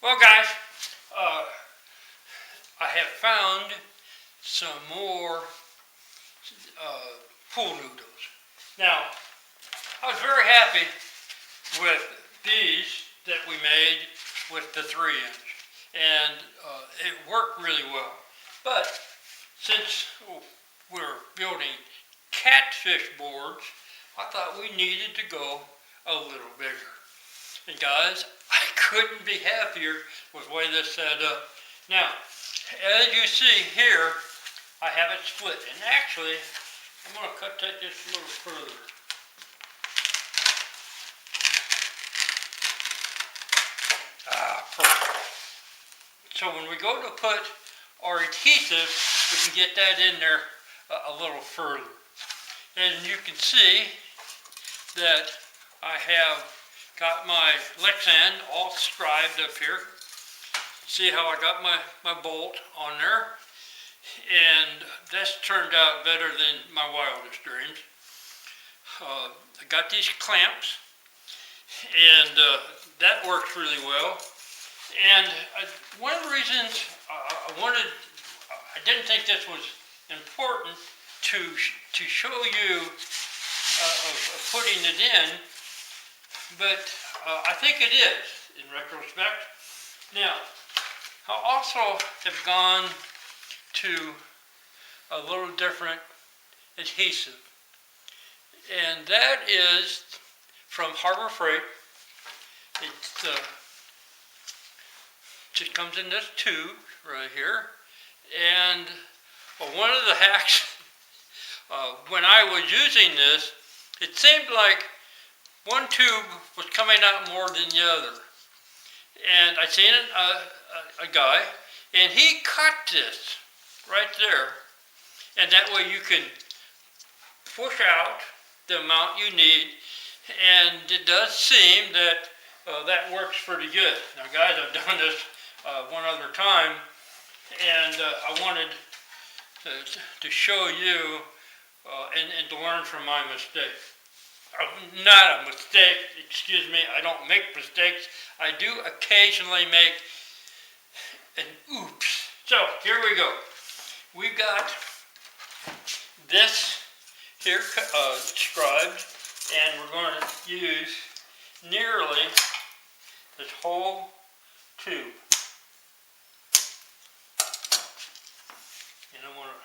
Well, guys, I have found some more pool noodles. Now, I was very happy with these that we made with the 3-inch, and it worked really well. But since we're building catfish boards, I thought we needed to go a little bigger. And guys, I couldn't be happier with the way this set up. Now, as you see here, I have it split. And actually, I'm going to cut that just a little further. Perfect. So when we go to put our adhesive, we can get that in there a little further. And you can see that I have got my lexan all scribed up here. See how I got my bolt on there? And that's turned out better than my wildest dreams. I got these clamps, and that works really well. And one of the reasons I didn't think this was important to show you of putting it in, but I think it is in retrospect. Now, I also have gone to a little different adhesive, and that is from Harbor Freight. It just comes in this tube right here, and one of the hacks when I was using this, it seemed like one tube was coming out more than the other. And I seen a guy, and he cut this right there, and that way you can push out the amount you need, and it does seem that that works pretty good. Now guys, I've done this one other time, and I wanted to show you and to learn from my mistake. Not a mistake, excuse me, I don't make mistakes. I do occasionally make an oops. So, here we go. We've got this here scribed, and we're going to use nearly this whole tube. And I want to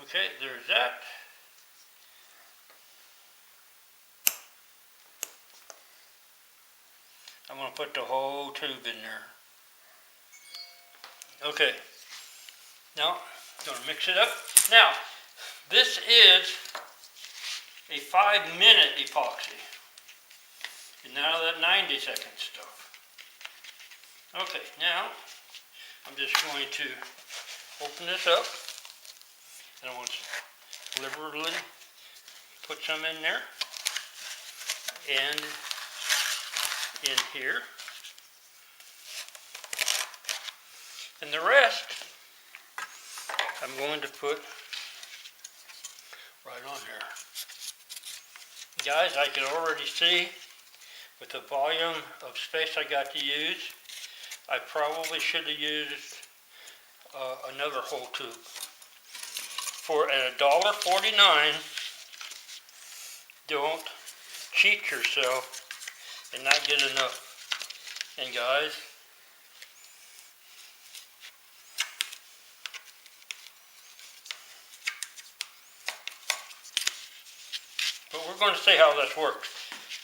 okay, there's that. I'm going to put the whole tube in there. Okay. Now, I'm going to mix it up. Now, this is a 5-minute epoxy. And now that 90-second stuff. Okay, now, I'm just going to open this up. And I want to liberally put some in there, and in here, and the rest I'm going to put right on here. Guys, I can already see with the volume of space I got to use, I probably should have used another whole tube. For $1.49, don't cheat yourself and not get enough. And guys, but we're going to see how this works.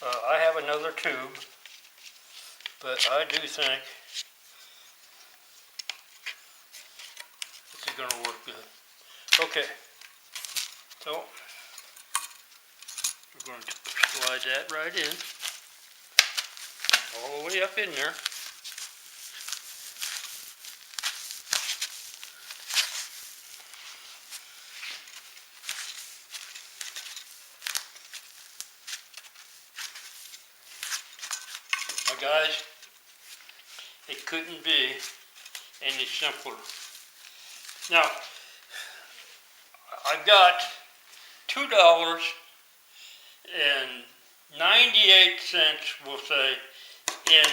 I have another tube, but I do think this is going to work good. Okay, so we're going to slide that right in, all the way up in there. Now guys, it couldn't be any simpler. Now, I've got $2.98, we'll say, in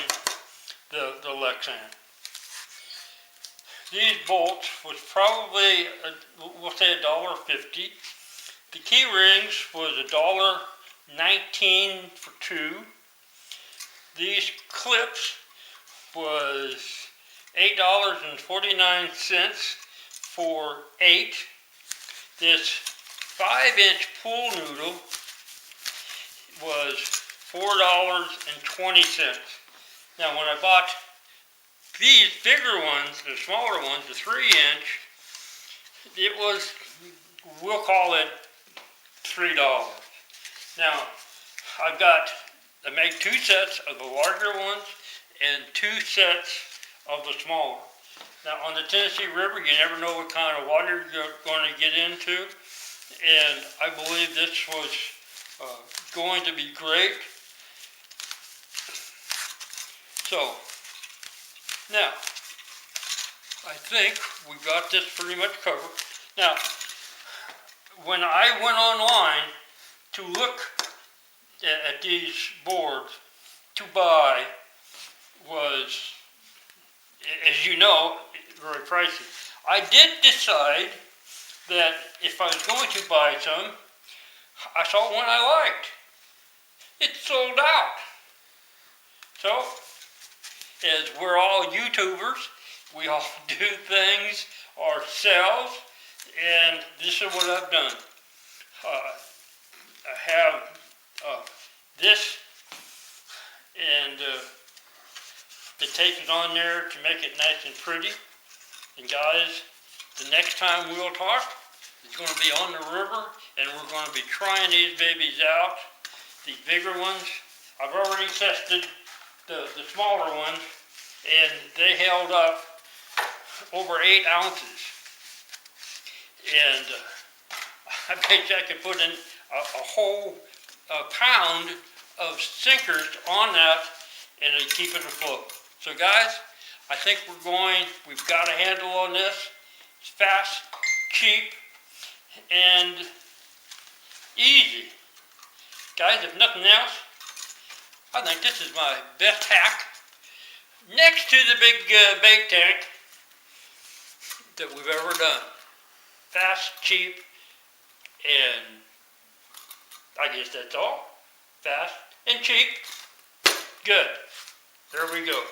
the lexan. These bolts was probably, we'll say $1.50. The key rings was $1.19 for 2. These clips was $8.49 for 8. This 5-inch pool noodle was $4.20. Now when I bought these bigger ones, the smaller ones, the 3-inch, it was, we'll call it $3. Now I made 2 sets of the larger ones and 2 sets of the smaller. Now on the Tennessee River, you never know what kind of water you're going to get into, and I believe this was going to be great. So now I think we got this pretty much covered. Now when I went online to look at these boards to buy, was, as you know, very pricey. I did decide that if I was going to buy some, I saw one I liked. It sold out. So, as we're all YouTubers, we all do things ourselves, and this is what I've done. I have this, and the tape is on there to make it nice and pretty. And guys, the next time we'll talk, it's going to be on the river, and we're going to be trying these babies out. These bigger ones, I've already tested the smaller ones, and they held up over 8 ounces. And I bet you I could put in a whole pound of sinkers on that, and it'll keep it afloat. So guys, I think we've got a handle on this. It's fast, cheap, and easy. Guys, if nothing else, I think this is my best hack, next to the big bake tank, that we've ever done. Fast, cheap, and I guess that's all. Fast and cheap. Good. There we go.